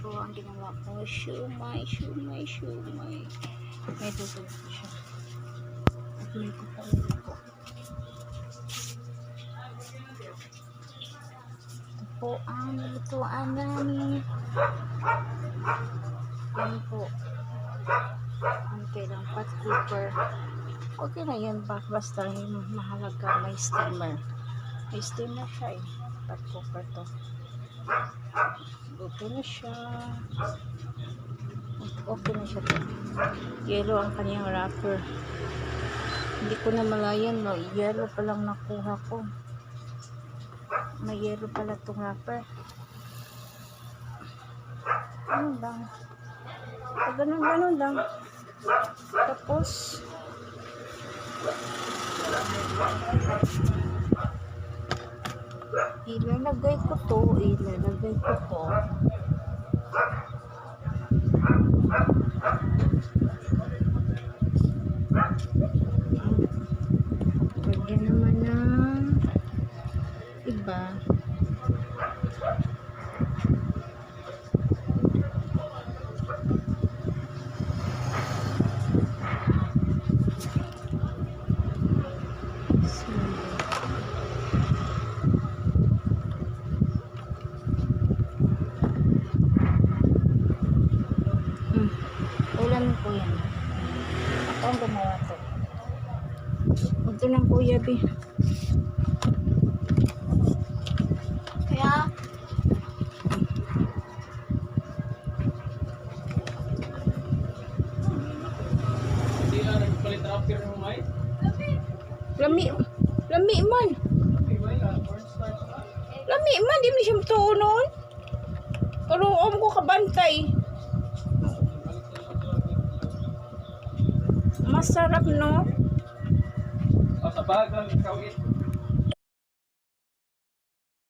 ko ang ginawa ko. Shumay. May dudog ko siya. At may kupain ko. Ito po ang lutuan namin. Yan po. Ang kailang pot keeper. Okay na yan. Basta mahalaga may steamer. May steamer siya eh. Pot cooker to. Luto na siya. Okay na siya to. Yellow ang kanyang wrapper. Hindi ko na malayan, no? Yellow pa lang nakuha ko. May yellow pala itong wrapper. Ano lang? Ganun lang. Tapos ilalagay ko to. Lagyan naman ng iba. Ulam ko yan. Ako ang gumawa to. Ito ng kuya B. Kaya hindi na nagpalit na after ng may? Lami man. Lami man, di mo siya matuo noon. Pero ko kabantay. Masarap, no? Sa bagang kawit.